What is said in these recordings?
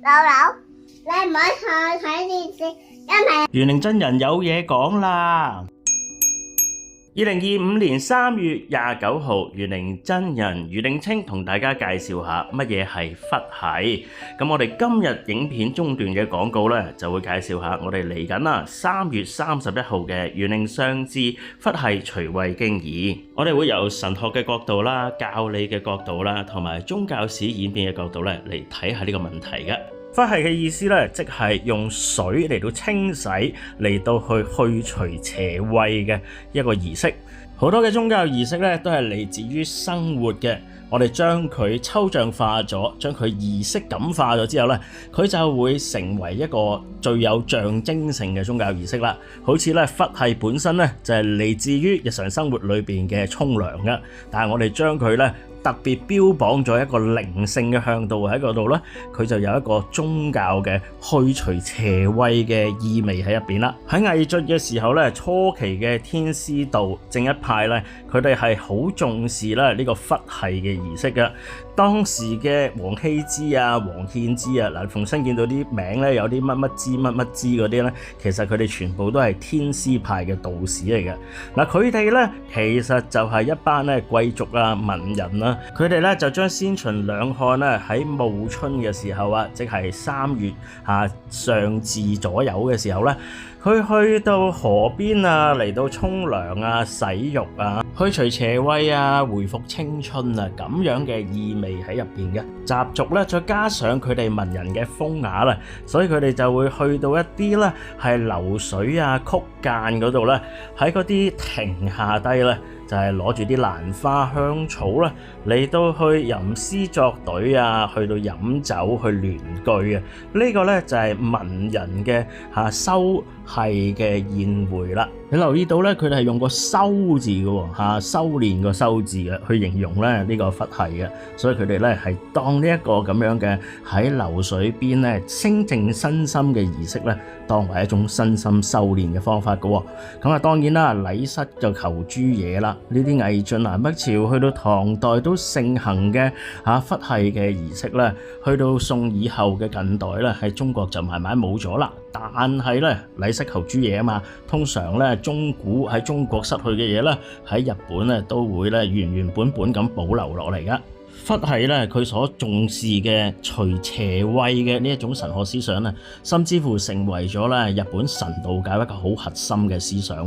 姥姥，你唔好再睇電視，因為玄靈真人有嘢講啦。2025年3月29號，玄靈真人余定清同大家介紹下乜嘢係佛系。咁我哋今日影片中段嘅廣告呢，就會介紹下我哋嚟緊啦3月31號嘅玄靈相知佛系除慧經義。我哋會由神學嘅角度啦、教理嘅角度啦，同埋宗教史演變嘅角度咧嚟睇下呢個問題嘅。佛系嘅意思咧，即係用水嚟到清洗，嚟到去除邪穢嘅一個儀式。好多嘅宗教儀式咧，都係嚟自於生活嘅。我哋將佢抽象化咗，將佢儀式感化咗之後咧，佢就會成為一個最有象徵性嘅宗教儀式啦。好似咧佛系本身咧就係嚟自於日常生活裏邊嘅沖涼嘅，但係我哋將佢咧特別標榜咗一個靈性嘅向度喺嗰度咧，佢就有一個宗教嘅去除邪穢嘅意味喺入邊啦。喺魏晉嘅時候咧，初期嘅天師道正一派咧，佢哋係好重視咧呢個佛系嘅儀式嘅。當時嘅王羲之啊、王獻之啊，嗱，逢親見到啲名咧有啲乜乜之乜乜之嗰啲咧，其實佢哋全部都係天師派嘅道士嚟嘅。嗱，佢哋咧其實就係一班咧貴族啊、文人啦，佢哋咧就將先秦兩漢咧喺暮春嘅時候啊，即係3月上巳左右嘅時候咧，佢去到河邊啊，嚟到沖涼啊、洗浴啊、去除邪穢啊、回復青春啊，咁樣嘅意味喺入邊嘅習俗咧，再加上佢哋文人嘅風雅啦，所以佢哋就會去到一啲咧係流水啊、曲澗嗰度咧，喺嗰啲亭下低咧，就係攞住啲蘭花香草啦，嚟到去吟詩作對啊，去到飲酒去聯句啊，呢個咧就係文人嘅修系嘅宴會啦。你留意到咧，佢哋係用個修字嘅修練個修字嘅去形容咧呢個佛系嘅，所以佢哋咧係當呢一個咁樣嘅喺流水邊咧清靜身心嘅儀式咧，當為一種身心修練嘅方法嘅。咁啊，當然啦，禮失就求諸野啦。呢啲魏晉南北朝去到唐代都盛行嘅佛系嘅儀式咧，去到宋以後嘅近代咧，喺中國就慢慢冇咗啦。但係咧，禮失求諸野啊嘛，通常咧中古喺中國失去嘅嘢咧，喺日本咧都會咧原原本本咁保留落嚟噶。佛系咧，佢所重視嘅除邪穢嘅呢一種神學思想咧，甚至乎成為咗咧日本神道教一個好核心嘅思想。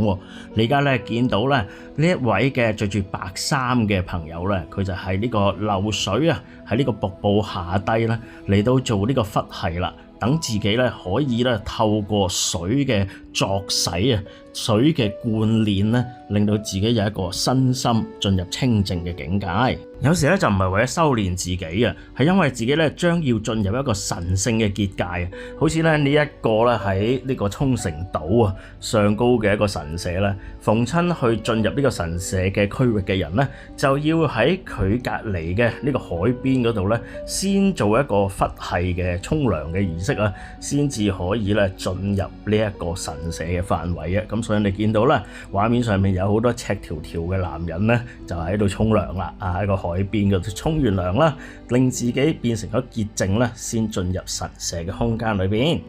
你而家咧見到咧呢一位嘅着住白衫嘅朋友咧，佢就係呢個流水啊，喺呢個瀑布下低咧嚟到做呢個佛系啦。等自己咧可以咧透過水嘅作洗啊、水嘅灌練咧，令到自己有一個身心進入清淨嘅境界。有時咧就唔係為咗修練自己啊，係因為自己咧將要進入一個神聖嘅結界啊。好似咧呢一個咧喺呢個沖繩島啊上高嘅一個神社咧，逢親去進入呢個神社嘅區域嘅人咧，就要喺佢隔離嘅呢個海邊嗰度咧，先做一個佛系嘅沖涼嘅儀式啊，先至可以咧進入呢一個神社嘅範圍啊。咁所以你見到啦，畫面上面有好多赤條條嘅男人咧，就喺度沖涼啦，喺個海邊嗰度沖完涼啦，令自己變成咗潔淨啦，先進入神社嘅空間裏邊。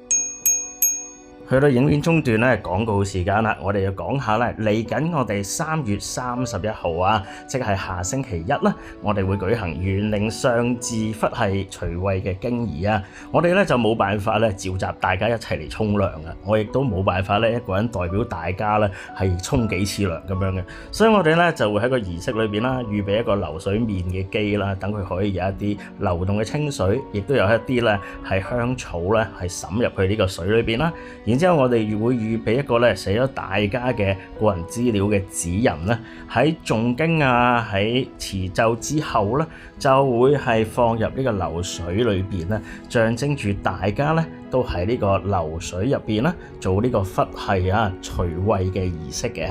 去到影片中段咧，廣告時間啦，我哋要講下咧，嚟緊我哋3月31號啊，即係下星期一啦，我哋會舉行玄靈相知佛系除慧嘅經義啊。我哋咧就冇辦法咧召集大家一齊嚟沖涼啊，我亦都冇辦法咧一個人代表大家咧係沖幾次涼咁樣嘅，所以我哋咧就會喺個儀式裏邊啦，預備一個流水面嘅機啦，等佢可以有一啲流動嘅清水，亦都有一啲咧係香草咧係滲入去呢個水裏邊啦。然之後我哋會預備一個咧寫咗大家嘅個人資料嘅指引咧，喺誦經啊、喺持咒之後咧，就會係放入呢個流水裏邊咧，象徵住大家咧都喺呢個流水入邊啦，做呢個佛系除慧嘅儀式嘅。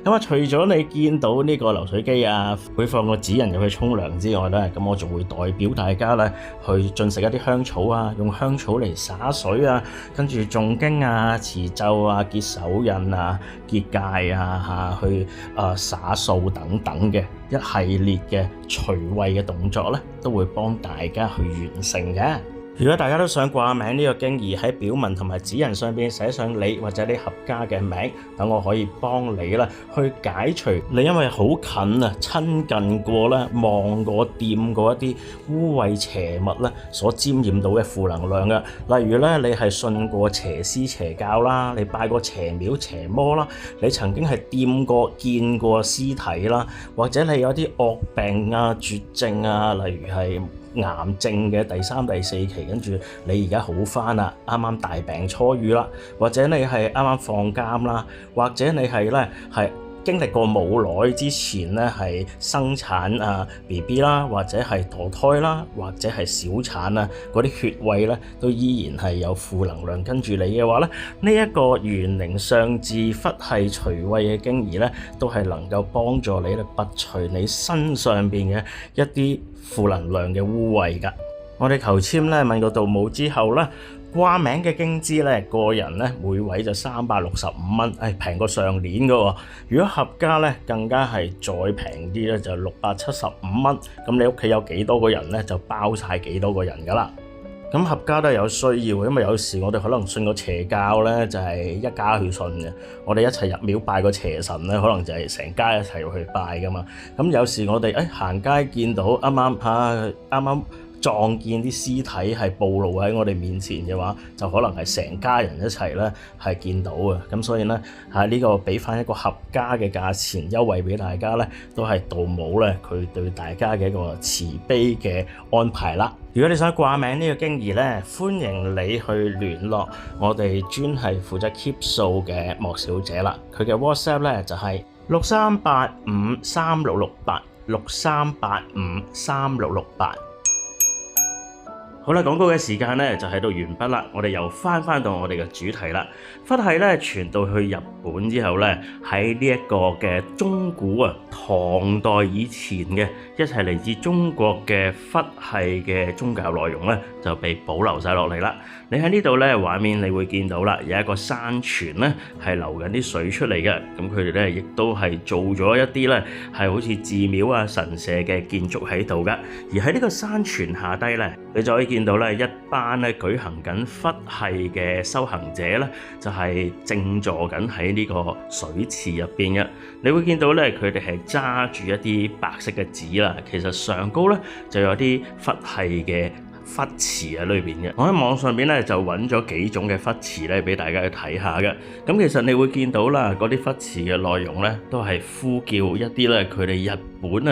咁啊，除咗你見到呢個流水機啊，會放個指引入去沖涼之外咧，咁我仲會代表大家咧去進食一啲香草啊，用香草嚟灑水啊，跟住誦經啊、持咒啊、結手印啊、結界啊、去灑掃等等嘅一系列嘅除慧嘅動作咧，都會幫大家去完成嘅。如果大家都想掛名呢個經儀喺表文同埋指引上邊寫上你或者你合家嘅名，等我可以幫你啦去解除你因為好近啊親近過啦望過掂過一啲污穢邪物咧所沾染到嘅負能量嘅。例如咧你係信過邪師邪教啦，你拜過邪廟邪魔啦，你曾經係掂過見過屍體啦，或者你有啲惡病啊絕症啊，例如係癌症嘅第3、第4期，跟住你而家好返啦，啱啱大病初愈啦，或者你係啱啱放監啦，或者你係咧係經歷過冇耐之前咧係生產啊 BB 啦，或者係墮胎啦，或者係小產啊，嗰啲穴位咧都依然係有負能量跟住你嘅話咧，呢一個元靈上治佛系除穢嘅經儀咧，都係能夠幫助你咧拔除你身上邊嘅一啲負能量嘅污穢㗎。我哋求籤咧問個道母之後咧，掛名嘅經資咧，個人咧每位就365蚊，平過上年㗎喎。如果合家咧更加係再平啲咧，就675蚊。咁你屋企有幾多個人咧，就包晒幾多個人㗎啦。咁合家都係有需要，因為有時我哋可能信個邪教咧，就係一家去信嘅。我哋一齊入廟拜個邪神咧，可能就係成家一齊去拜㗎嘛。咁有時我哋行街見到啱啱撞見啲屍體係暴露喺我哋面前嘅話，就可能係成家人一齊咧係見到嘅。咁所以咧呢個俾翻一個合家嘅價錢優惠俾大家咧，都係道母咧佢對大家嘅一個慈悲嘅安排啦。如果你想掛名呢個經儀咧，歡迎你去聯絡我哋專係負責 keep 數嘅莫小姐啦。佢嘅 WhatsApp 咧就係6385366863853668。好啦，廣告嘅時間咧就喺度完畢啦，我哋又翻到我哋嘅主題啦。佛系咧傳到去日本之後咧，喺呢一個嘅中古唐代以前嘅一齊嚟自中國嘅佛系嘅宗教內容咧，就被保留晒落嚟啦。你喺呢度咧畫面你會見到啦，有一個山泉咧係流緊啲水出嚟嘅，咁佢哋咧亦都係做咗一啲咧係好似寺廟啊神社嘅建築喺度噶。而喺呢個山泉下低咧，你就可以見到咧一班咧舉行緊佛系嘅修行者咧，就係靜坐緊喺呢個水池入邊嘅。你會見到咧佢哋係揸住一啲白色嘅紙啦，其實上高咧就有啲佛系嘅佛詞喺裏邊嘅。我喺網上邊咧就揾咗幾種嘅佛詞咧俾大家去睇下嘅。咁其實你會見到啦，嗰啲佛詞嘅內容咧都係呼叫一啲咧佢哋日本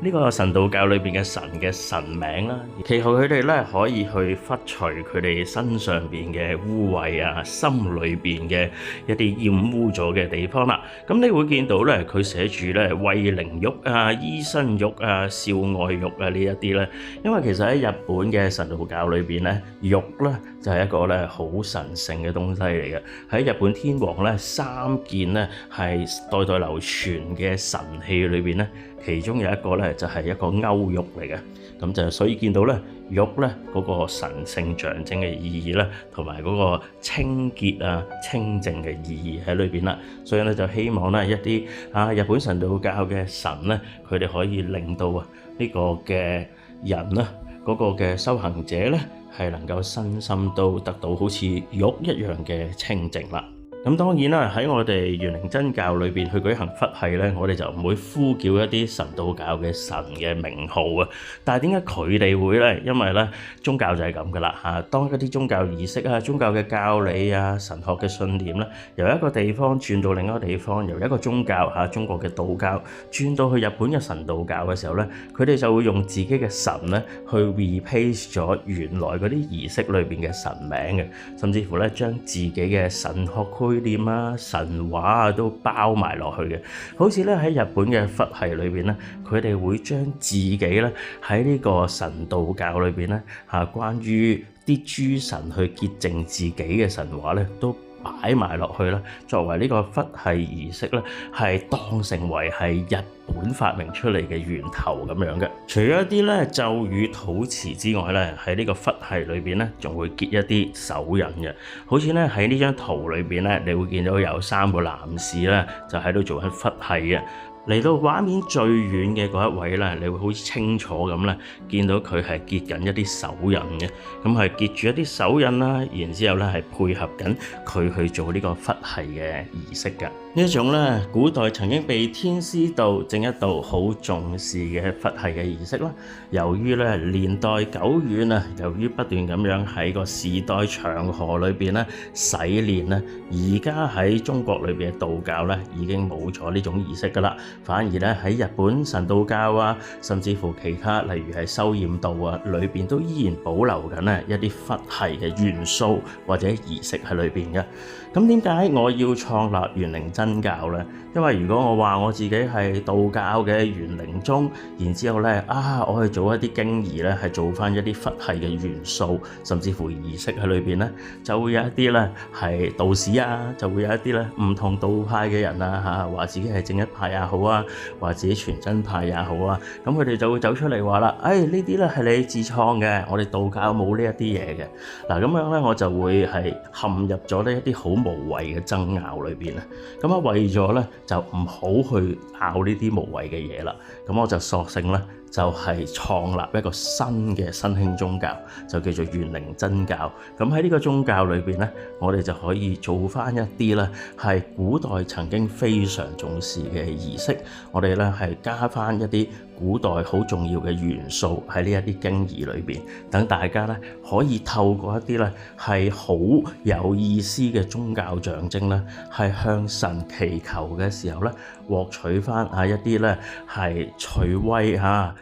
呢個神道教裏邊嘅神嘅神名啦，其後佢哋咧可以去拂除佢哋身上邊嘅污穢啊，心裏邊嘅一啲染污咗嘅地方啦。咁你會見到咧，佢寫住咧慰靈玉啊、醫生玉啊、少愛玉啊呢一啲咧，因為其實喺日本嘅神道教裏邊咧，玉咧就係一個咧好神聖嘅東西嚟嘅。喺日本天皇咧3件咧係代代流傳嘅神器裏邊咧，其中有一個咧就係一個歐玉嚟嘅。咁就所以見到咧玉咧嗰個神聖象徵嘅意義咧，同埋嗰個清潔啊清淨嘅意義喺裏邊啦。所以咧就希望咧一啲日本神道教嘅神咧，佢哋可以令到呢個嘅人咧嗰個嘅修行者咧係能夠身心都得到好似玉一樣嘅清淨啦。咁當然啦，喺我哋元靈真教裏邊去舉行佛系咧，我哋就唔會呼叫一啲神道教嘅神嘅名號啊。但係點解佢哋會咧？因為咧宗教就係咁噶啦嚇。當一啲宗教儀式啊、宗教嘅教理啊、神學嘅信念咧，由一個地方轉到另一個地方，由一個宗教嚇中國嘅道教轉到去日本嘅神道教嘅時候咧，佢哋就會用自己嘅神咧去 replace 咗原來嗰啲儀式裏邊嘅神名嘅，甚至乎咧將自己嘅神學概念啊、神話啊都包埋落去嘅，好似咧喺日本嘅佛系裏邊咧，佢哋會將自己咧喺呢個神道教裏邊咧關於啲諸神去潔淨自己嘅神話咧都擺埋落去啦，作為呢個佛系儀式咧，係當成為係日本發明出嚟嘅源頭咁樣嘅。除咗一啲咧咒語禱詞之外咧，喺呢個佛系裏邊咧，仲會結一啲手印嘅。好似咧喺呢張圖裏邊咧，你會見到有3個男士咧，就喺度做緊佛系嘅。嚟到畫面最遠嘅嗰一位咧，你會好清楚咁咧，見到佢係結緊一啲手印嘅，咁係結住一啲手印啦，然之後咧係配合緊佢去做呢個佛系嘅儀式嘅。呢一種咧，古代曾經被天師道正一道好重視嘅佛系嘅儀式啦，由於咧年代久遠啊，由於不斷咁樣喺個時代長河裏邊咧洗練咧，而家喺中國裏邊嘅道教咧已經冇咗呢種儀式噶啦，反而咧喺日本神道教啊，甚至乎其他例如係修驗道啊裏邊都依然保留緊咧一啲佛系嘅元素或者儀式喺裏邊嘅。咁點解我要創立玄靈真教呢？因為如果我話我自己係道教嘅玄靈宗，然之後呢，我去做一啲經儀呢，係做翻一啲佛系嘅元素，甚至乎儀式喺裏邊呢，就會有一啲呢係道士啊，就會有一啲呢唔同道派嘅人啊話自己係正一派也好啊，或者自己全真派也好啊，咁佢哋就會走出嚟話啦，呢啲呢係你自創嘅，我哋道教冇呢一啲嘢嘅。嗱咁樣呢，我就會係陷入咗呢一啲好無謂嘅爭拗裏邊啊。咁為咗呢，就唔好去拗呢啲無謂嘅嘢啦，咁我就索性呢，就係創立一個新嘅新興宗教，就叫做玄靈真教。咁喺呢個宗教裏邊呢，我哋就可以做翻一啲呢係古代曾經非常重視嘅儀式，我哋呢係加翻一啲古代好重要嘅元素喺呢一啲經儀裏邊，等大家呢可以透過一啲呢係好有意思嘅宗教象徵呢，係向神祈求嘅時候呢，獲取翻一啲呢係除威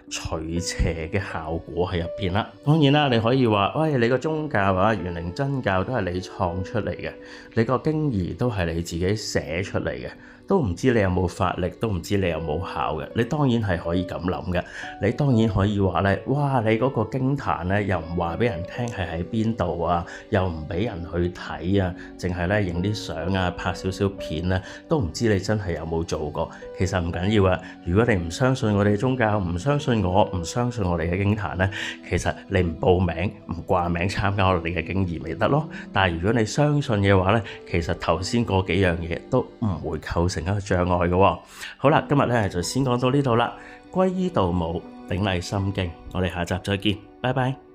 除邪嘅效果喺入邊啦。當然啦，你可以話，喂，你個宗教玄靈真教都係你創出嚟嘅，你個經儀都係你自己寫出嚟嘅，都唔知你有冇法力，都唔知你有冇效嘅。你當然係可以咁諗嘅，你當然可以話咧，哇！你嗰個經壇咧又唔話俾人聽係喺邊度啊，又唔俾人去睇啊，淨係咧影啲相啊，拍少少片啊，都唔知你真係有冇做過。其實唔緊要啊，如果你唔相信我哋宗教，唔相信我，唔相信我哋嘅經壇咧，其實你唔報名唔掛名參加我哋嘅經儀咪得咯。但係如果你相信嘅話咧，其實頭先嗰幾樣嘢都唔會構成一個障礙嘅喎。好啦，今日咧就先講到呢度啦。歸依道母，頂禮心經，我哋下集再見，拜拜。